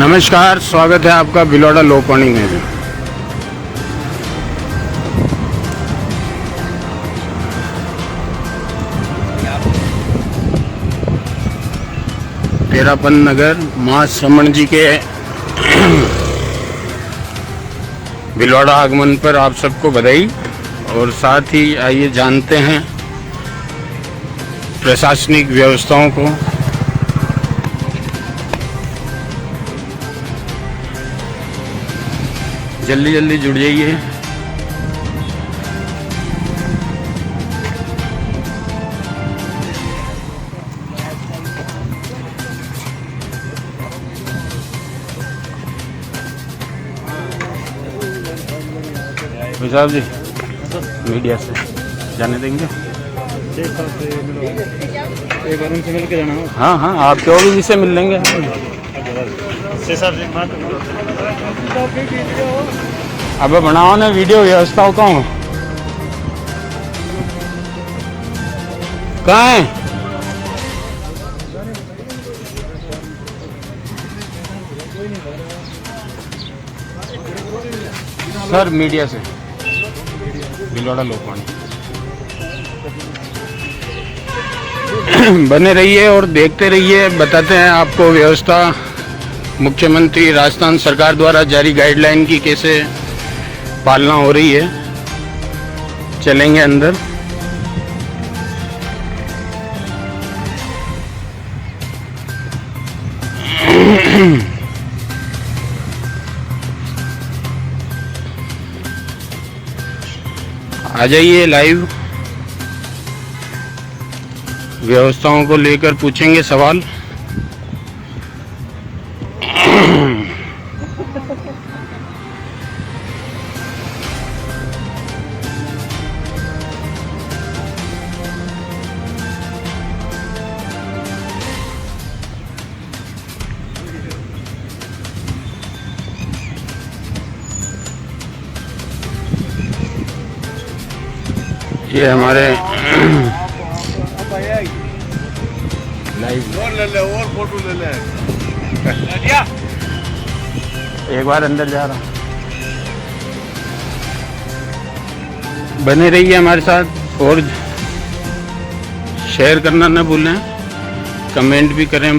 नमस्कार, स्वागत है आपका भिलवाड़ा लोकवाणी में। तेरापन नगर मां श्रमण जी के भिलवाड़ा आगमन पर आप सबको बधाई। और साथ ही आइए जानते हैं प्रशासनिक व्यवस्थाओं को। जल्दी जल्दी जुड़ जाइए। भाई साहब जी, मीडिया से जाने देंगे? एक बार उनसे मिल के जाना हो। हाँ हाँ, आप क्यों भी से मिल लेंगे। अब बनाओ ना वीडियो व्यवस्थाओं का हूँ। कहाँ है सर? मीडिया से भिलवाड़ा लोकवाणी। बने रहिए और देखते रहिए, बताते हैं आपको व्यवस्था। मुख्यमंत्री राजस्थान सरकार द्वारा जारी गाइडलाइन की कैसे पालना हो रही है। चलेंगे अंदर। आ जाइए लाइव। व्यवस्थाओं को लेकर पूछेंगे सवाल। ये हमारे लाइव और फोटो ले ले। एक बार अंदर जा रहा। बने रहिए हमारे साथ और शेयर करना ना भूलें, कमेंट भी करें।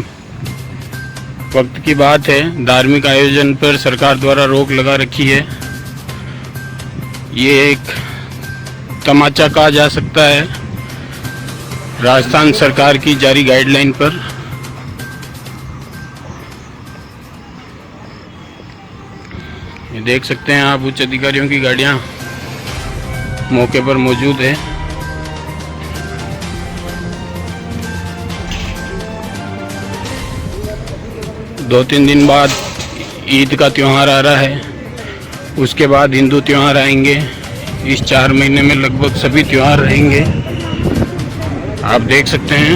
वक्त की बात है, धार्मिक आयोजन पर सरकार द्वारा रोक लगा रखी है। ये एक तमाचा कहा जा सकता है राजस्थान सरकार की जारी गाइडलाइन पर। ये देख सकते हैं आप, उच्च अधिकारियों की गाड़ियां मौके पर मौजूद है। दो तीन दिन बाद ईद का त्यौहार आ रहा है, उसके बाद हिंदू त्यौहार आएंगे। इस 4 महीने में लगभग सभी त्यौहार रहेंगे, आप देख सकते हैं।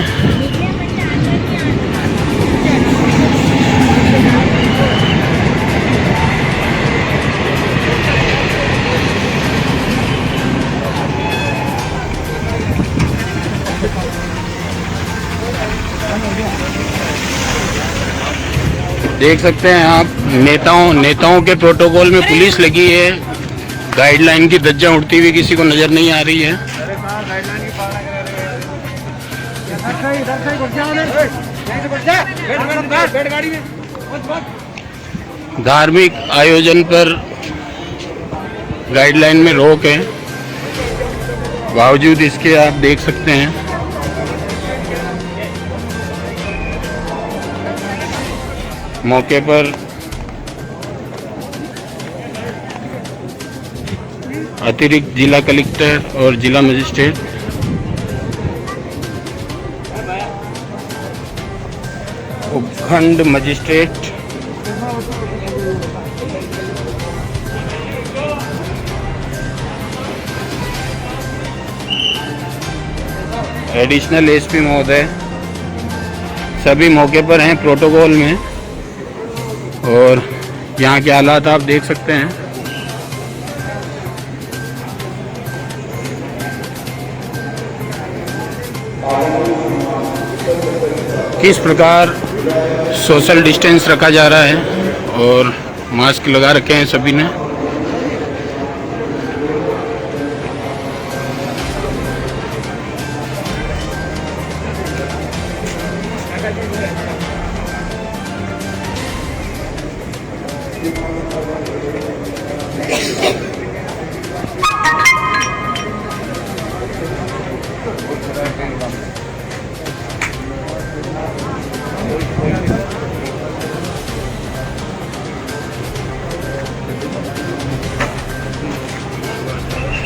देख सकते हैं आप, नेताओं के प्रोटोकॉल में पुलिस लगी है। गाइडलाइन की धज्जियां उड़ती हुई किसी को नजर नहीं आ रही है। धार्मिक आयोजन पर गाइडलाइन में रोक है, बावजूद इसके आप देख सकते हैं मौके पर अतिरिक्त जिला कलेक्टर और जिला मजिस्ट्रेट, उपखंड मजिस्ट्रेट, एडिशनल एसपी महोदय सभी मौके पर हैं प्रोटोकॉल में। और यहाँ के हालात आप देख सकते हैं। किस प्रकार सोशल डिस्टेंस रखा जा रहा है और मास्क लगा रखे हैं सभी ने।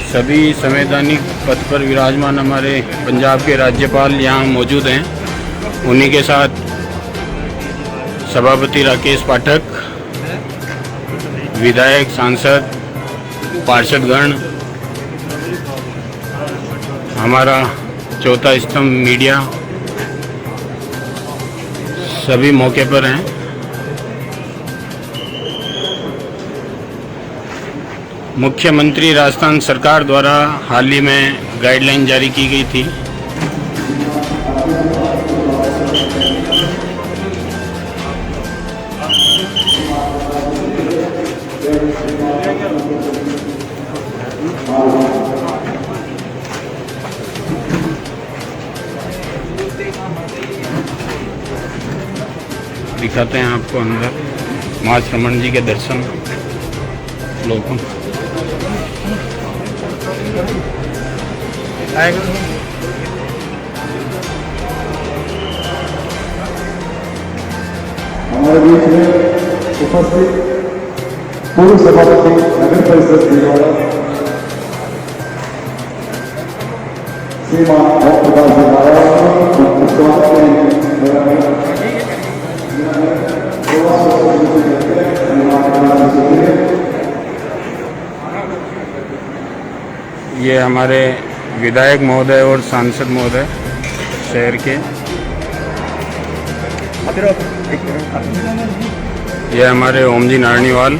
सभी संवैधानिक पद पर विराजमान हमारे पंजाब के राज्यपाल यहाँ मौजूद हैं। उन्हीं के साथ सभापति राकेश पाठक, विधायक, सांसद, पार्षदगण, हमारा चौथा स्तंभ मीडिया सभी मौके पर हैं। मुख्यमंत्री राजस्थान सरकार द्वारा हाल ही में गाइडलाइन जारी की गई थी। दिखाते हैं आपको अंदर मां श्रमण जी के दर्शन लोगों। हमारे बीच में उपस्थित पूर्व सभापति नगर परिषद भीलवाड़ा श्रीमान ओम प्रकाश जी महाराज ये हमारे विधायक महोदय और सांसद महोदय शहर के, ये हमारे ओम जी नारनीवाल,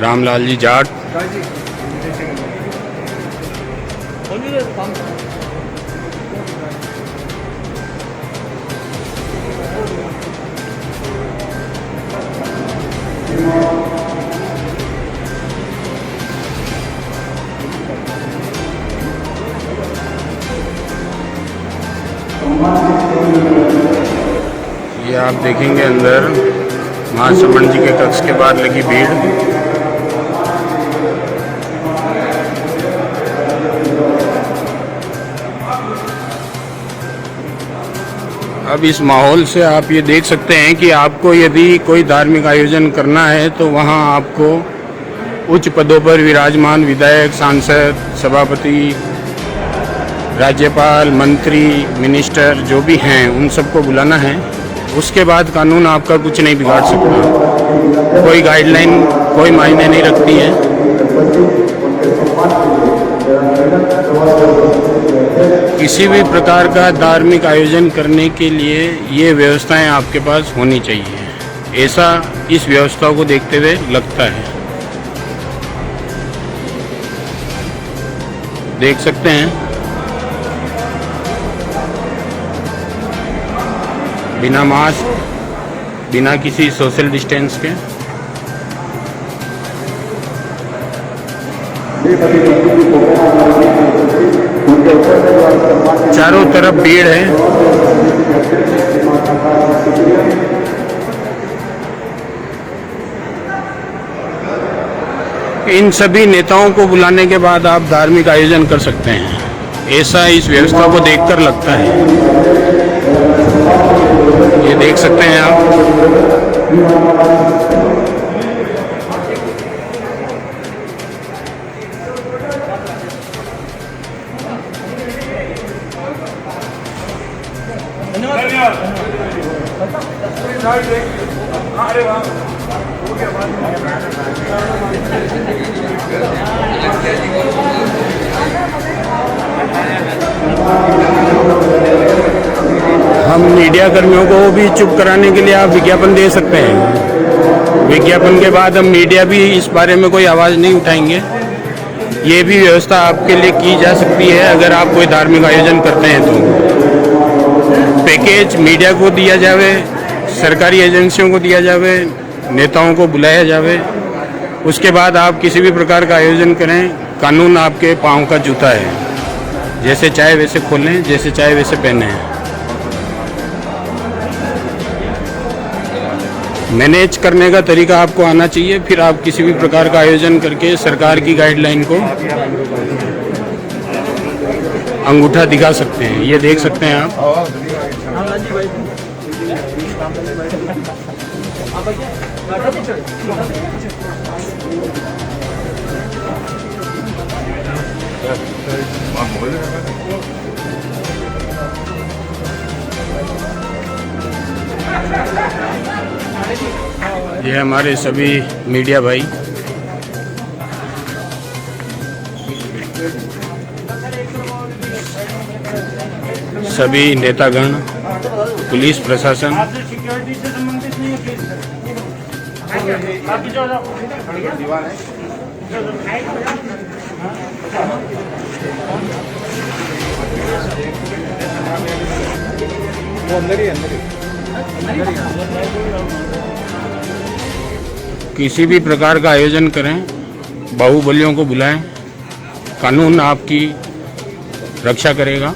रामलाल जी जाट, ये आप देखेंगे अंदर मां श्रमण जी के कक्ष के बाद लगी भीड़। अब इस माहौल से आप ये देख सकते हैं कि आपको यदि कोई धार्मिक आयोजन करना है तो वहाँ आपको उच्च पदों पर विराजमान विधायक, सांसद, सभापति, राज्यपाल, मंत्री, मिनिस्टर जो भी हैं उन सबको बुलाना है। उसके बाद कानून आपका कुछ नहीं बिगाड़ सकता। कोई गाइडलाइन कोई मायने नहीं रखती है। किसी भी प्रकार का धार्मिक आयोजन करने के लिए ये व्यवस्थाएं आपके पास होनी चाहिए, ऐसा इस व्यवस्था को देखते हुए लगता है। देख सकते हैं बिना मास्क, बिना किसी सोशल डिस्टेंस के चारों तरफ भीड़ है। इन सभी नेताओं को बुलाने के बाद आप धार्मिक आयोजन कर सकते हैं, ऐसा इस व्यवस्था को देखकर लगता है। ये देख सकते हैं आप। हम मीडिया कर्मियों को भी चुप कराने के लिए आप विज्ञापन दे सकते हैं। विज्ञापन के बाद हम मीडिया भी इस बारे में कोई आवाज़ नहीं उठाएंगे। ये भी व्यवस्था आपके लिए की जा सकती है अगर आप कोई धार्मिक आयोजन करते हैं तो। पैकेज मीडिया को दिया जावे, सरकारी एजेंसियों को दिया जावे, नेताओं को बुलाया जावे। उसके बाद आप किसी भी प्रकार का आयोजन करें, कानून आपके पाँव का जूता है। जैसे चाहे वैसे खोलें, जैसे चाहे वैसे पहने। मैनेज करने का तरीका आपको आना चाहिए, फिर आप किसी भी प्रकार का आयोजन करके सरकार की गाइडलाइन को अंगूठा दिखा सकते हैं। ये देख सकते हैं आप। ये हमारे सभी मीडिया भाई, सभी नेतागण, पुलिस प्रशासन, सिक्योरिटी से संबंधित नहीं किसी भी प्रकार का आयोजन करें, बाहुबलियों को बुलाएं, कानून आपकी रक्षा करेगा।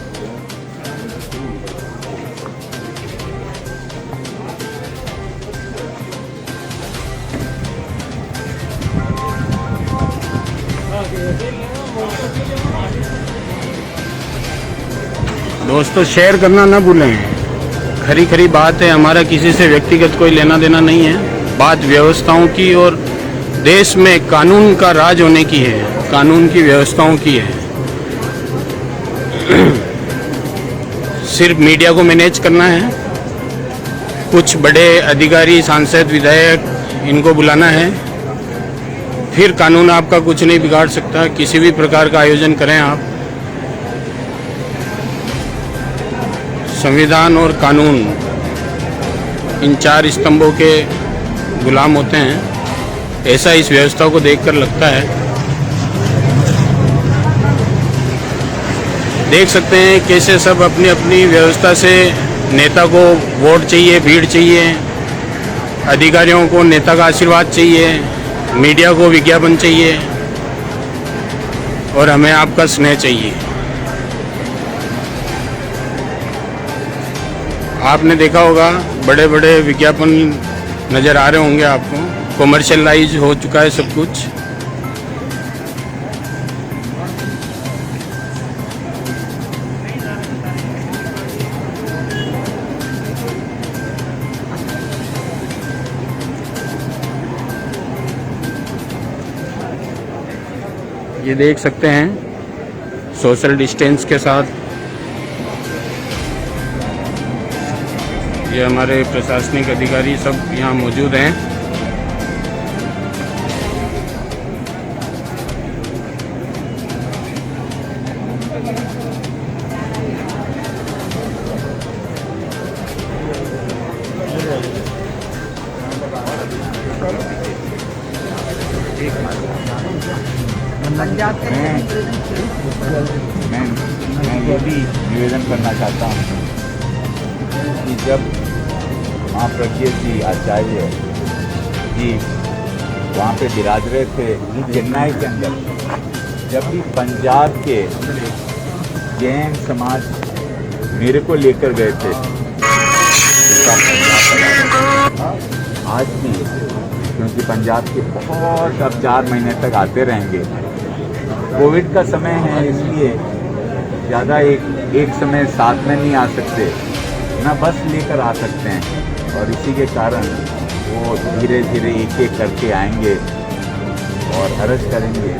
दोस्तों, शेयर करना ना भूलें। खरी खरी बात है, हमारा किसी से व्यक्तिगत कोई लेना देना नहीं है। बात व्यवस्थाओं की और देश में कानून का राज होने की है, कानून की व्यवस्थाओं की है। सिर्फ मीडिया को मैनेज करना है, कुछ बड़े अधिकारी, सांसद, विधायक, इनको बुलाना है, फिर कानून आपका कुछ नहीं बिगाड़ सकता। किसी भी प्रकार का आयोजन करें आप, संविधान और कानून इन चार स्तंभों के गुलाम होते हैं, ऐसा इस व्यवस्था को देखकर लगता है। देख सकते हैं कैसे सब अपनी अपनी व्यवस्था से, नेता को वोट चाहिए, भीड़ चाहिए, अधिकारियों को नेता का आशीर्वाद चाहिए, मीडिया को विज्ञापन चाहिए और हमें आपका स्नेह चाहिए। आपने देखा होगा बड़े बड़े विज्ञापन नज़र आ रहे होंगे आपको, कमर्शियलाइज हो चुका है सब कुछ। ये देख सकते हैं सोशल डिस्टेंस के साथ ये हमारे प्रशासनिक अधिकारी सब यहाँ मौजूद हैं। मैं ये भी निवेदन करना चाहता हूँ कि जब महाप्रज्ञ जी आचार्य जी वहाँ पे विराज रहे थे चेन्नई के अंदर, जब भी पंजाब के जैन समाज मेरे को लेकर गए थे, आज भी, क्योंकि पंजाब के बहुत अब 4 महीने तक आते रहेंगे। कोविड का समय है, इसलिए ज़्यादा एक समय साथ में नहीं आ सकते, ना बस लेकर आ सकते हैं, और इसी के कारण वो धीरे धीरे एक एक करके आएंगे और अर्ज करेंगे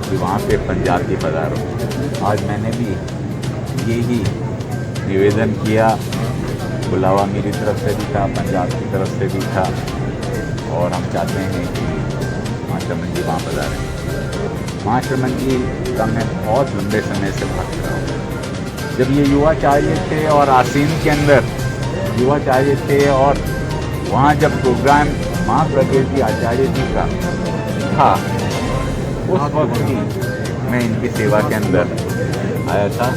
कि वहाँ पे पंजाबी पधारो। आज मैंने भी यही निवेदन किया, बुलावा मेरी तरफ से भी था, पंजाब की तरफ से भी था, और हम चाहते हैं कि माँ चमन जी वहाँ पधारें। माँ चमन जी का मैं बहुत लंबे समय से भक्त रहा हूँ। जब ये युवाचार्य थे और आसीन के अंदर युवाचार्य थे, और वहाँ जब प्रोग्राम माँ प्रज्ञ जी आचार्य जी का था, उस वक्त ही मैं इनकी सेवा के अंदर आया था।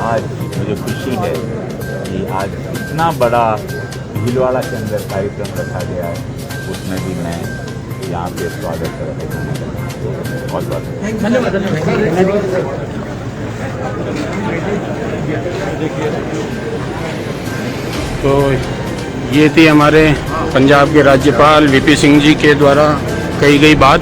आज मुझे खुशी है कि आज इतना बड़ा भीलवाड़ा के अंदर कार्यक्रम रखा गया है, उसमें भी मैं यहाँ पे स्वागत करते हैं। बहुत तो ये थी हमारे पंजाब के राज्यपाल वीपी सिंह जी के द्वारा कही गई बात।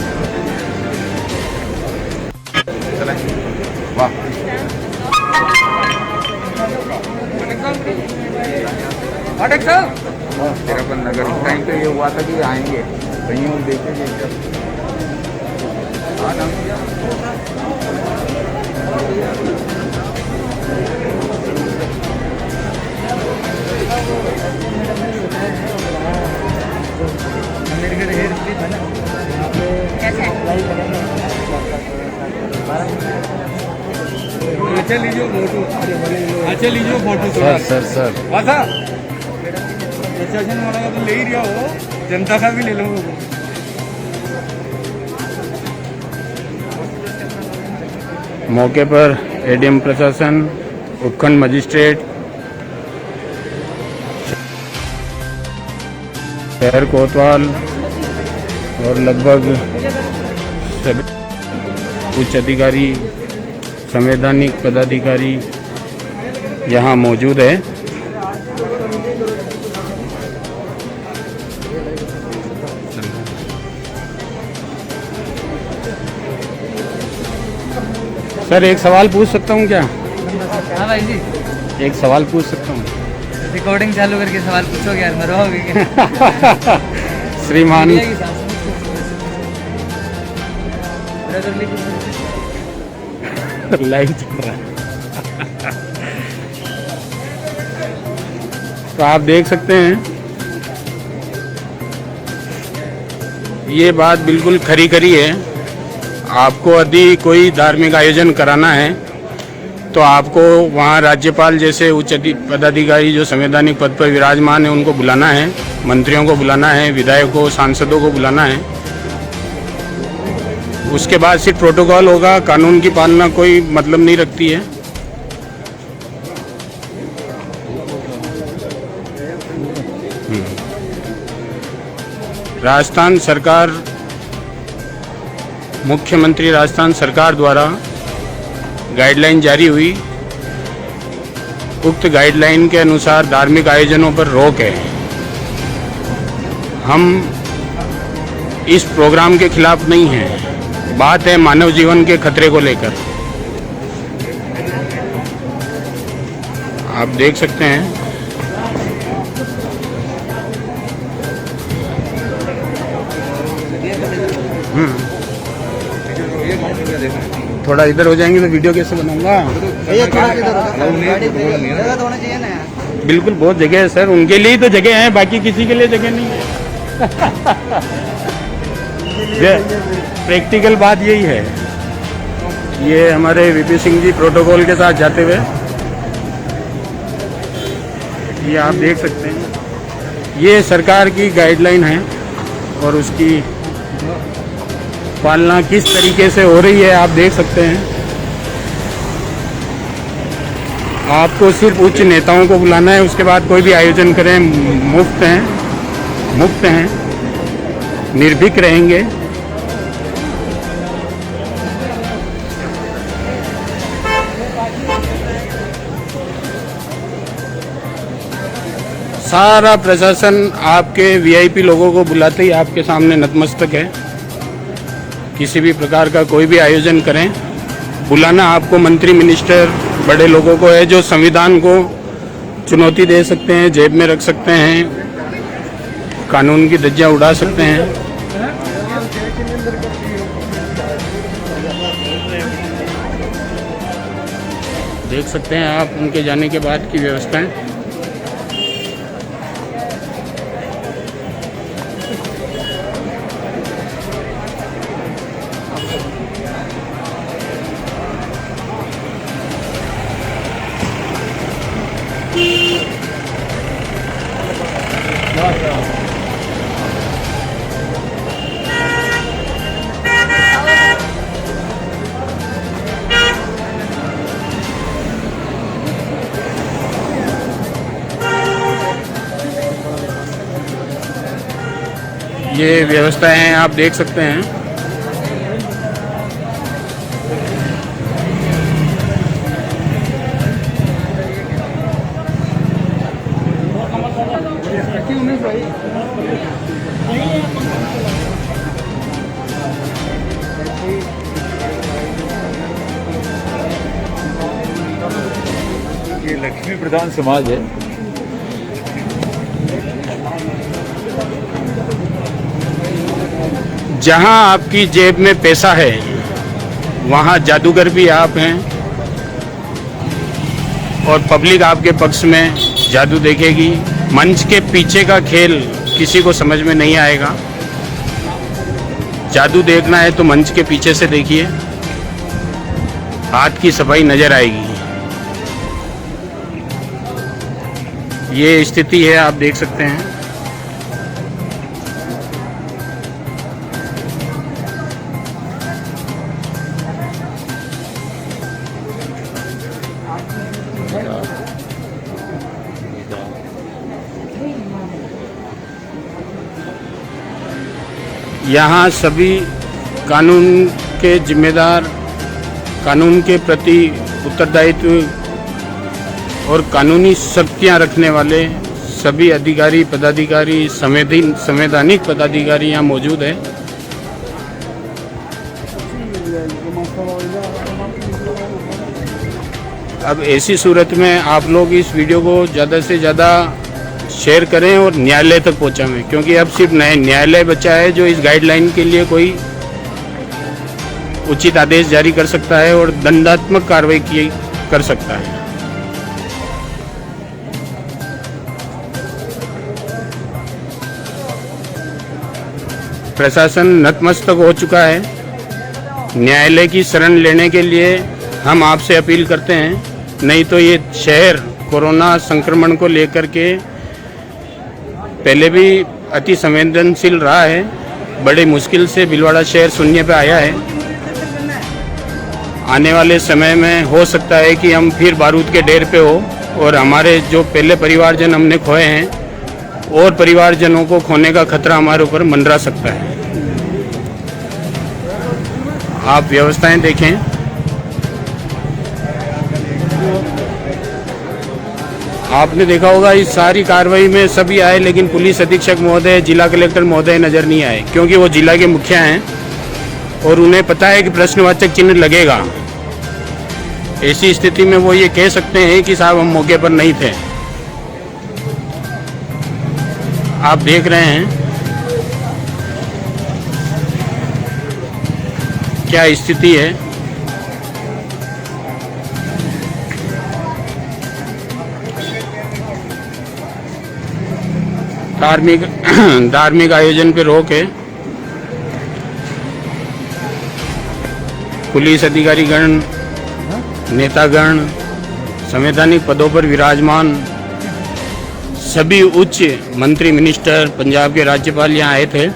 नगर टाइम पे ये हुआ था कि आएंगे कहीं हम देखेंगे अच्छा लीजिए फोटो, अच्छा लीजिए फोटो। सर वासा प्रशासन वाला का तो ले ही रहा हो, जनता का भी ले लो। मौके पर एडीएम प्रशासन, उपखंड मजिस्ट्रेट, शहर कोतवाल और लगभग सभी उच्च अधिकारी, संवैधानिक पदाधिकारी यहाँ मौजूद है। सर एक सवाल पूछ सकता हूँ क्या? हाँ भाई जी, एक सवाल पूछ सकता हूँ? रिकॉर्डिंग चालू करके सवाल पूछोगे यार, मरवाओगे क्या? श्रीमान लाइव चल रहा है। तो आप देख सकते हैं ये बात बिल्कुल खरी खरी है। आपको यदि कोई धार्मिक आयोजन कराना है तो आपको वहाँ राज्यपाल जैसे उच्च पदाधिकारी जो संवैधानिक पद पर विराजमान है उनको बुलाना है, मंत्रियों को बुलाना है, विधायकों सांसदों को बुलाना है। उसके बाद सिर्फ प्रोटोकॉल होगा, कानून की पालना कोई मतलब नहीं रखती है। राजस्थान सरकार, मुख्यमंत्री राजस्थान सरकार द्वारा गाइडलाइन जारी हुई। उक्त गाइडलाइन के अनुसार धार्मिक आयोजनों पर रोक है। हम इस प्रोग्राम के खिलाफ नहीं हैं। बात है मानव जीवन के खतरे को लेकर। आप देख सकते हैं थोड़ा इधर हो जाएंगे तो वीडियो कैसे बनाऊंगा? बिल्कुल बहुत जगह है सर, उनके लिए ही तो जगह है, बाकी किसी के लिए जगह नहीं है। प्रैक्टिकल बात यही है। ये हमारे वीपी सिंह जी प्रोटोकॉल के साथ जाते हुए, ये आप देख सकते हैं ये सरकार की गाइडलाइन है और उसकी पालना किस तरीके से हो रही है आप देख सकते हैं। आपको सिर्फ उच्च नेताओं को बुलाना है, उसके बाद कोई भी आयोजन करें मुफ्त हैं, निर्भीक रहेंगे। सारा प्रशासन आपके वीआईपी लोगों को बुलाते ही आपके सामने नतमस्तक है। किसी भी प्रकार का कोई भी आयोजन करें, बुलाना आपको मंत्री मिनिस्टर बड़े लोगों को है जो संविधान को चुनौती दे सकते हैं, जेब में रख सकते हैं, कानून की धज्जियां उड़ा सकते हैं। देख सकते हैं आप उनके जाने के बाद की व्यवस्थाएं। ये व्यवस्थाएं हैं, आप देख सकते हैं। ये लक्ष्मी प्रधान समाज है। जहां आपकी जेब में पैसा है वहां जादूगर भी आप हैं और पब्लिक आपके पक्ष में जादू देखेगी। मंच के पीछे का खेल किसी को समझ में नहीं आएगा। जादू देखना है तो मंच के पीछे से देखिए, हाथ की सफाई नजर आएगी। ये स्थिति है, आप देख सकते हैं। यहाँ सभी कानून के जिम्मेदार, कानून के प्रति उत्तरदायित्व और कानूनी शक्तियाँ रखने वाले सभी अधिकारी, पदाधिकारी, संवैधानिक पदाधिकारी यहाँ मौजूद है। अब ऐसी सूरत में आप लोग इस वीडियो को ज़्यादा से ज़्यादा शेयर करें और न्यायालय तक पहुँचाएं, क्योंकि अब सिर्फ न्यायालय बचा है जो इस गाइडलाइन के लिए कोई उचित आदेश जारी कर सकता है और दंडात्मक कार्रवाई कर सकता है। प्रशासन नतमस्तक हो चुका है। न्यायालय की शरण लेने के लिए हम आपसे अपील करते हैं, नहीं तो ये शहर कोरोना संक्रमण को लेकर के पहले भी अति संवेदनशील रहा है। बड़े मुश्किल से भीलवाड़ा शहर शून्य पे आया है। आने वाले समय में हो सकता है कि हम फिर बारूद के ढेर पे हो और हमारे जो पहले परिवारजन हमने खोए हैं और परिवारजनों को खोने का खतरा हमारे ऊपर मंडरा सकता है। आप व्यवस्थाएं देखें। आपने देखा होगा इस सारी कार्रवाई में सभी आए, लेकिन पुलिस अधीक्षक महोदय, जिला कलेक्टर महोदय नज़र नहीं आए, क्योंकि वो जिला के मुखिया हैं और उन्हें पता है कि प्रश्नवाचक चिन्ह लगेगा। ऐसी स्थिति में वो ये कह सकते हैं कि साहब हम मौके पर नहीं थे। आप देख रहे हैं क्या स्थिति है। धार्मिक आयोजन पे रोक है। पुलिस अधिकारीगण, नेतागण, संवैधानिक पदों पर विराजमान सभी उच्च मंत्री, मिनिस्टर, पंजाब के राज्यपाल यहाँ आए थे।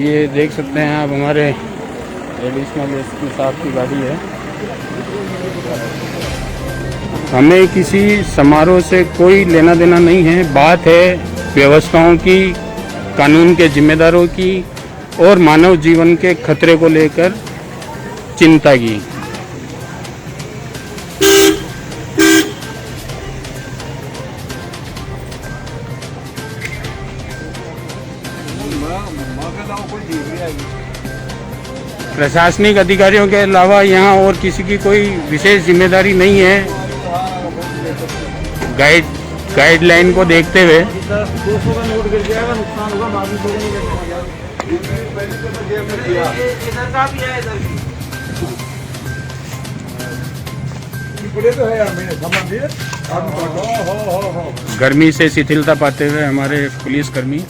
ये देख सकते हैं आप, हमारे एडिशनल एसपी साहब की गाड़ी है। हमें किसी समारोह से कोई लेना देना नहीं है। बात है व्यवस्थाओं की, कानून के जिम्मेदारों की और मानव जीवन के खतरे को लेकर चिंता की। प्रशासनिक अधिकारियों के अलावा यहाँ और किसी की कोई विशेष जिम्मेदारी नहीं है। गाइडलाइन को देखते हुए गर्मी से शिथिलता पाते हुए हमारे पुलिसकर्मी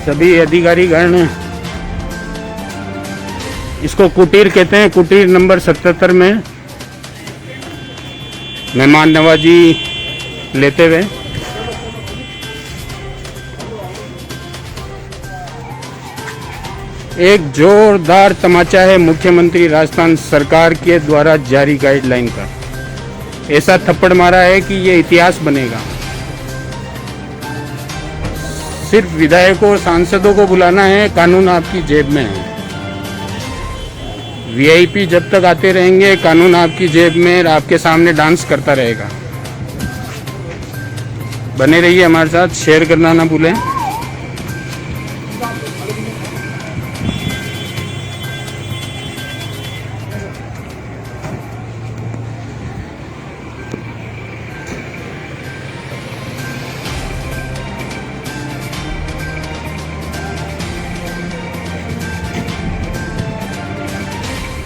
सभी अधिकारीगण, इसको कुटीर कहते हैं, कुटीर नंबर 77 में मेहमान नवाजी लेते हुए एक जोरदार तमाचा है मुख्यमंत्री राजस्थान सरकार के द्वारा जारी गाइडलाइन का। ऐसा थप्पड़ मारा है कि ये इतिहास बनेगा। सिर्फ विधायकों और सांसदों को बुलाना है, कानून आपकी जेब में है। वीआईपी जब तक आते रहेंगे, कानून आपकी जेब में और आपके सामने डांस करता रहेगा। बने रहिए हमारे साथ, शेयर करना ना भूलें।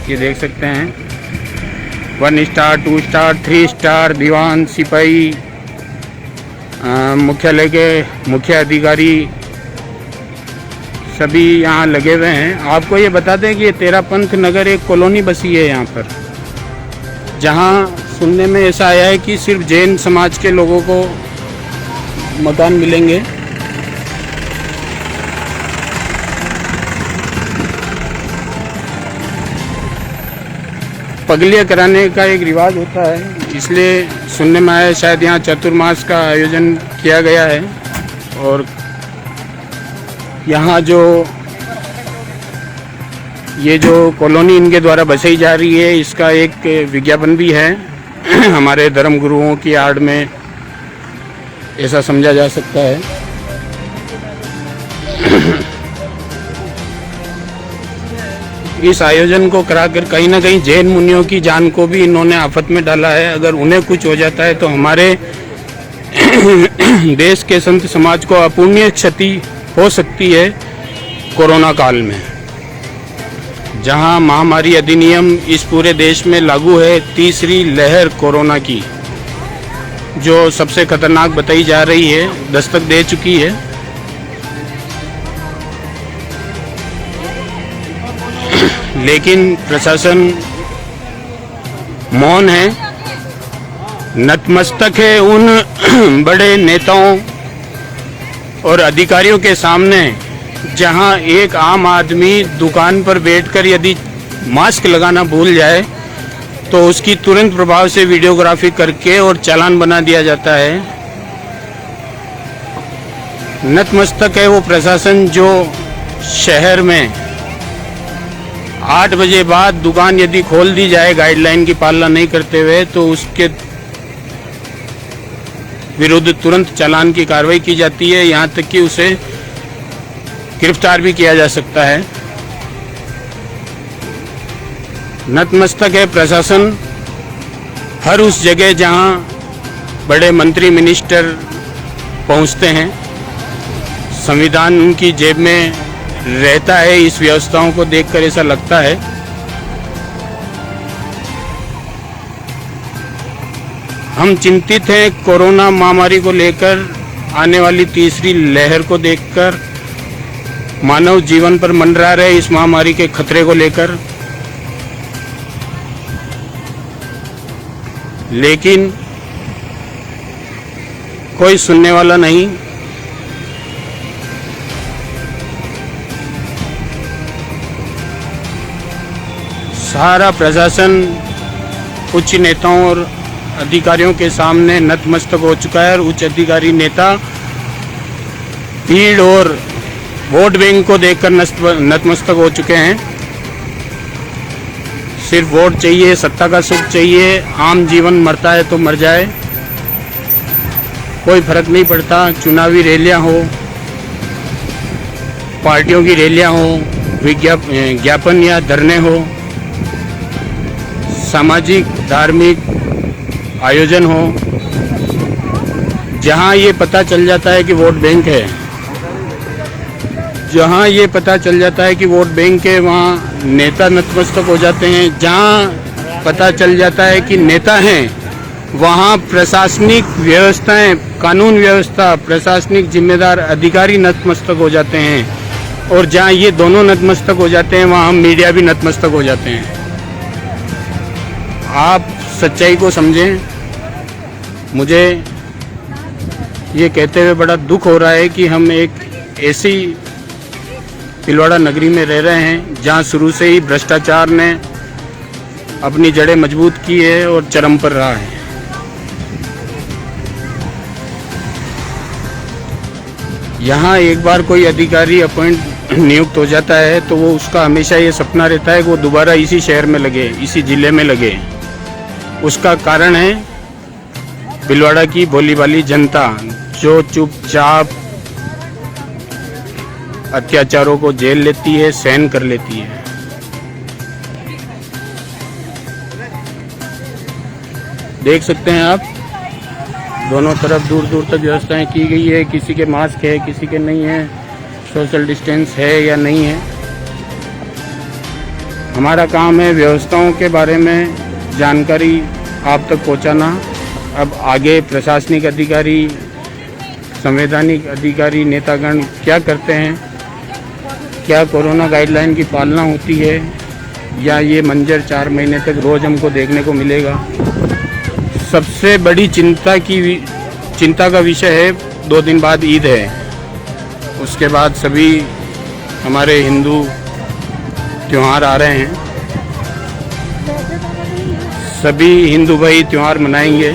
ये देख सकते हैं 1 स्टार 2 स्टार 3 स्टार दीवान सिपाही मुख्यालय के मुख्य अधिकारी सभी यहाँ लगे हुए हैं। आपको ये बता दें कि ये तेरापंथ नगर एक कॉलोनी बसी है यहाँ पर, जहाँ सुनने में ऐसा आया है कि सिर्फ जैन समाज के लोगों को मकान मिलेंगे। पगलियाँ कराने का एक रिवाज होता है, इसलिए सुनने में आया शायद यहाँ चतुर्मास का आयोजन किया गया है। और यहाँ ये जो कॉलोनी इनके द्वारा बसाई जा रही है, इसका एक विज्ञापन भी है। हमारे धर्म गुरुओं की आड़ में ऐसा समझा जा सकता है। इस आयोजन को कराकर कहीं ना कहीं जैन मुनियों की जान को भी इन्होंने आफत में डाला है। अगर उन्हें कुछ हो जाता है तो हमारे देश के संत समाज को अपूर्णीय क्षति हो सकती है। कोरोना काल में जहां महामारी अधिनियम इस पूरे देश में लागू है, तीसरी लहर कोरोना की जो सबसे खतरनाक बताई जा रही है, दस्तक दे चुकी है। लेकिन प्रशासन मौन है, नतमस्तक है उन बड़े नेताओं और अधिकारियों के सामने, जहां एक आम आदमी दुकान पर बैठकर यदि मास्क लगाना भूल जाए तो उसकी तुरंत प्रभाव से वीडियोग्राफी करके और चालान बना दिया जाता है। नतमस्तक है वो प्रशासन जो शहर में 8 बजे बाद दुकान यदि खोल दी जाए गाइडलाइन की पालना नहीं करते हुए तो उसके विरुद्ध तुरंत चालान की कार्रवाई की जाती है, यहाँ तक कि उसे गिरफ्तार भी किया जा सकता है। नतमस्तक है प्रशासन हर उस जगह जहाँ बड़े मंत्री मिनिस्टर पहुँचते हैं। संविधान उनकी जेब में रहता है। इस व्यवस्थाओं को देखकर ऐसा लगता है हम चिंतित हैं कोरोना महामारी को लेकर, आने वाली तीसरी लहर को देखकर, मानव जीवन पर मंडरा रहे इस महामारी के खतरे को लेकर। लेकिन कोई सुनने वाला नहीं। सारा प्रशासन उच्च नेताओं और अधिकारियों के सामने नतमस्तक हो चुका है और उच्च अधिकारी नेता भीड़ और वोट बैंक को देखकर नतमस्तक हो चुके हैं। सिर्फ वोट चाहिए, सत्ता का सुख चाहिए, आम जीवन मरता है तो मर जाए, कोई फर्क नहीं पड़ता। चुनावी रैलियां हो, पार्टियों की रैलियां हो, ज्ञापन या धरने हो, सामाजिक धार्मिक आयोजन हो, जहां ये पता चल जाता है कि वोट बैंक है, जहां ये पता चल जाता है कि वोट बैंक है, वहां नेता नतमस्तक हो जाते हैं। जहां पता चल जाता है कि नेता हैं, वहां प्रशासनिक व्यवस्थाएं, कानून व्यवस्था, प्रशासनिक जिम्मेदार अधिकारी नतमस्तक हो जाते हैं। और जहां ये दोनों नतमस्तक हो जाते हैं, वहां हम मीडिया भी नतमस्तक हो जाते हैं। आप सच्चाई को समझें। मुझे ये कहते हुए बड़ा दुख हो रहा है कि हम एक ऐसी भीलवाड़ा नगरी में रह रहे हैं जहां शुरू से ही भ्रष्टाचार ने अपनी जड़ें मजबूत की है और चरम पर रहा है। यहाँ एक बार कोई अधिकारी नियुक्त हो जाता है तो वो उसका हमेशा ये सपना रहता है कि वो दोबारा इसी शहर में लगे, इसी जिले में लगे। उसका कारण है भीलवाड़ा की भोली भाली जनता, जो चुपचाप अत्याचारों को झेल लेती है, सहन कर लेती है। देख सकते हैं आप, दोनों तरफ दूर दूर तक व्यवस्थाएं की गई है। किसी के मास्क है, किसी के नहीं है, सोशल डिस्टेंस है या नहीं है। हमारा काम है व्यवस्थाओं के बारे में जानकारी आप तक पहुंचाना। अब आगे प्रशासनिक अधिकारी, संवैधानिक अधिकारी, नेतागण क्या करते हैं, क्या कोरोना गाइडलाइन की पालना होती है, या ये मंजर 4 महीने तक रोज़ हमको देखने को मिलेगा। सबसे बड़ी चिंता का विषय है 2 दिन बाद ईद है। उसके बाद सभी हमारे हिंदू त्यौहार आ रहे हैं। सभी हिंदू भाई त्यौहार मनाएंगे।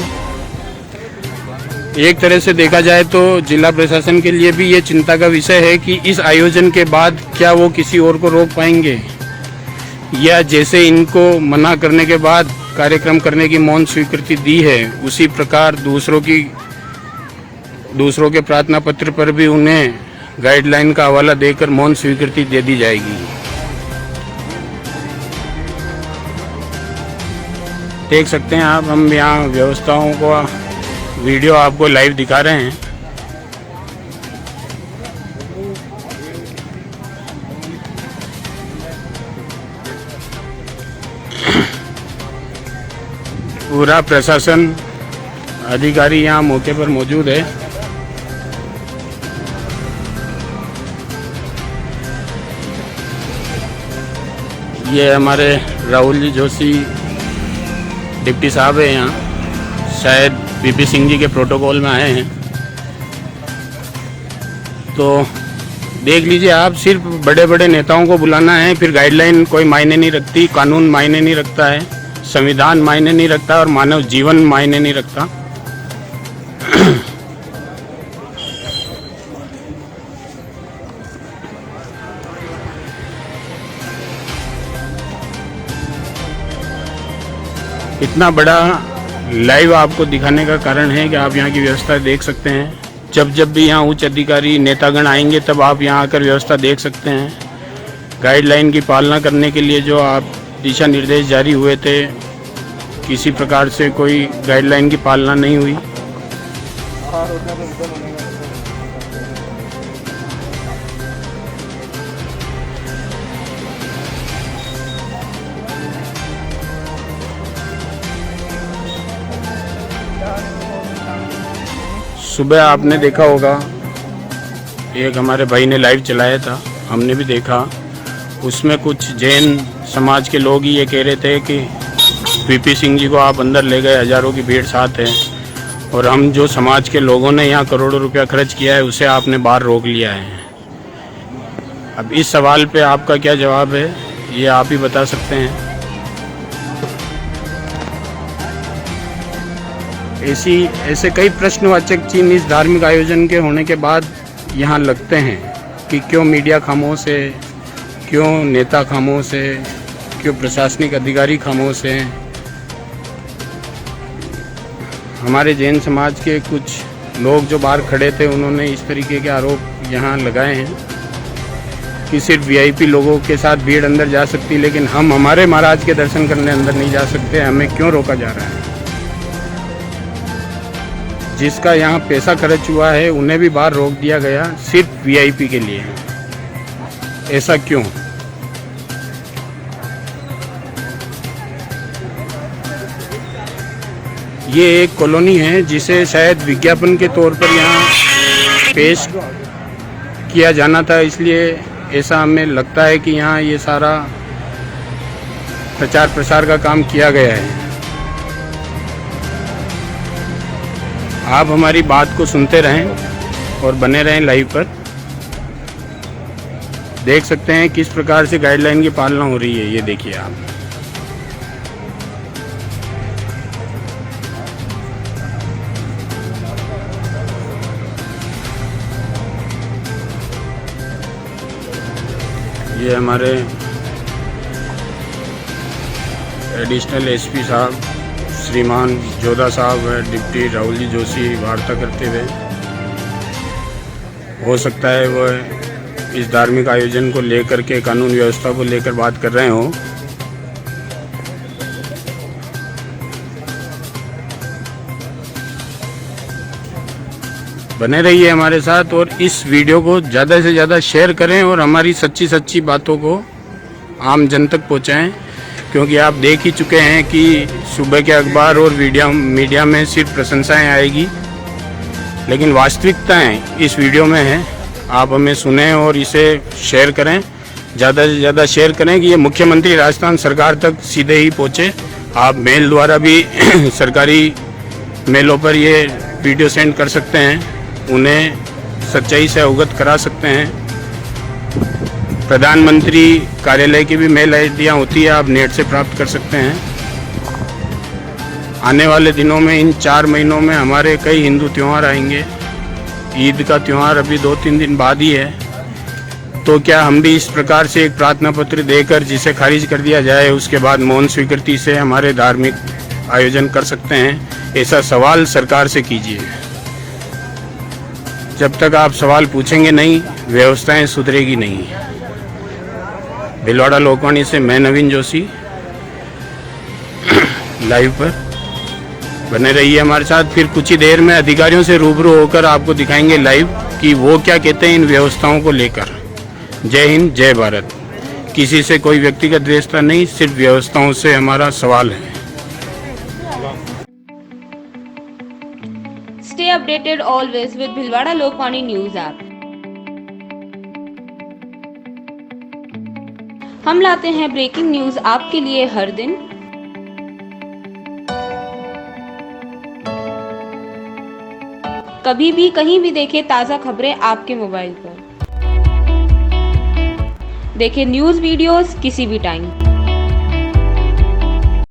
एक तरह से देखा जाए तो जिला प्रशासन के लिए भी ये चिंता का विषय है कि इस आयोजन के बाद क्या वो किसी और को रोक पाएंगे, या जैसे इनको मना करने के बाद कार्यक्रम करने की मौन स्वीकृति दी है, उसी प्रकार दूसरों के प्रार्थना पत्र पर भी उन्हें गाइडलाइन का हवाला देकर मौन स्वीकृति दे दी जाएगी। देख सकते हैं आप, हम यहाँ व्यवस्थाओं को वीडियो आपको लाइव दिखा रहे हैं। पूरा प्रशासन अधिकारी यहाँ मौके पर मौजूद है। ये हमारे राहुल जी जोशी डिप्टी साहब है, यहाँ शायद बीपी सिंह जी के प्रोटोकॉल में आए हैं। तो देख लीजिए आप, सिर्फ बड़े बड़े नेताओं को बुलाना है, फिर गाइडलाइन कोई मायने नहीं रखती, कानून मायने नहीं रखता है, संविधान मायने नहीं रखता और मानव जीवन मायने नहीं रखता। इतना बड़ा लाइव आपको दिखाने का कारण है कि आप यहाँ की व्यवस्था देख सकते हैं। जब भी यहाँ उच्च अधिकारी नेतागण आएंगे तब आप यहाँ आकर व्यवस्था देख सकते हैं। गाइडलाइन की पालना करने के लिए जो आप दिशा निर्देश जारी हुए थे, किसी प्रकार से कोई गाइडलाइन की पालना नहीं हुई। सुबह आपने देखा होगा, एक हमारे भाई ने लाइव चलाया था, हमने भी देखा। उसमें कुछ जैन समाज के लोग ही ये कह रहे थे कि वीपी सिंह जी को आप अंदर ले गए, हजारों की भीड़ साथ है, और हम जो समाज के लोगों ने यहाँ करोड़ों रुपया खर्च किया है उसे आपने बाहर रोक लिया है। अब इस सवाल पे आपका क्या जवाब है, ये आप ही बता सकते हैं। ऐसे कई प्रश्नवाचक चिन्ह इस धार्मिक आयोजन के होने के बाद यहाँ लगते हैं कि क्यों मीडिया खामोश है, क्यों नेता खामोश है, क्यों प्रशासनिक अधिकारी खामोश हैं। हमारे जैन समाज के कुछ लोग जो बाहर खड़े थे, उन्होंने इस तरीके के आरोप यहाँ लगाए हैं। कि सिर्फ वीआईपी लोगों के साथ भीड़ अंदर जा सकती, लेकिन हम हमारे महाराज के दर्शन करने अंदर नहीं जा सकते। हमें क्यों रोका जा रहा है? जिसका यहाँ पैसा खर्च हुआ है उन्हें भी बाहर रोक दिया गया सिर्फ वीआईपी के लिए। ऐसा क्यों? ये एक कॉलोनी है जिसे शायद विज्ञापन के तौर पर यहाँ पेश किया जाना था, इसलिए ऐसा हमें लगता है कि यहाँ ये सारा प्रचार प्रसार का काम किया गया है। आप हमारी बात को सुनते रहें और बने रहें लाइव पर। देख सकते हैं किस प्रकार से गाइडलाइन की पालना हो रही है। ये देखिए आप। ये हमारे एडिशनल एसपी साहब श्रीमान जोधा साहब है, डिप्टी राहुल जी जोशी वार्ता करते हुए। हो सकता है वह इस धार्मिक आयोजन को लेकर के, कानून व्यवस्था को लेकर बात कर रहे हों। बने रहिए हमारे साथ और इस वीडियो को ज़्यादा से ज़्यादा शेयर करें और हमारी सच्ची सच्ची बातों को आम जन तक पहुँचाएँ, क्योंकि आप देख ही चुके हैं कि सुबह के अखबार और मीडिया में सिर्फ प्रशंसाएं आएगी, लेकिन वास्तविकताएं इस वीडियो में है। आप हमें सुनें और इसे शेयर करें, ज़्यादा से ज़्यादा शेयर करें कि ये मुख्यमंत्री राजस्थान सरकार तक सीधे ही पहुँचे। आप मेल द्वारा भी सरकारी मेलों पर ये वीडियो सेंड कर सकते हैं, उन्हें सच्चाई से अवगत करा सकते हैं। प्रधानमंत्री कार्यालय की भी मेल आईडियाँ होती है, आप नेट से प्राप्त कर सकते हैं। आने वाले दिनों में, इन 4 महीनों में हमारे कई हिंदू त्यौहार आएंगे। ईद का त्यौहार अभी 2-3 दिन बाद ही है, तो क्या हम भी इस प्रकार से एक प्रार्थना पत्र देकर जिसे खारिज कर दिया जाए, उसके बाद मौन स्वीकृति से हमारे धार्मिक आयोजन कर सकते हैं? ऐसा सवाल सरकार से कीजिए। जब तक आप सवाल पूछेंगे नहीं, व्यवस्थाएं सुधरेगी नहीं। भिलवाड़ा लोकवाणी से मैं नवीन जोशी, लाइव पर बने रहिए हमारे साथ। फिर कुछ ही देर में अधिकारियों से रूबरू होकर आपको दिखाएंगे लाइव कि वो क्या कहते हैं इन व्यवस्थाओं को लेकर। जय हिंद, जय भारत। किसी से कोई व्यक्तिगत द्वेषता नहीं, सिर्फ व्यवस्थाओं से हमारा सवाल है। Stay updated always with Bhilwara Lokvani News app. हम लाते हैं ब्रेकिंग न्यूज आपके लिए हर दिन। कभी भी कहीं भी देखें ताज़ा खबरें आपके मोबाइल पर। देखें न्यूज वीडियोस किसी भी टाइम।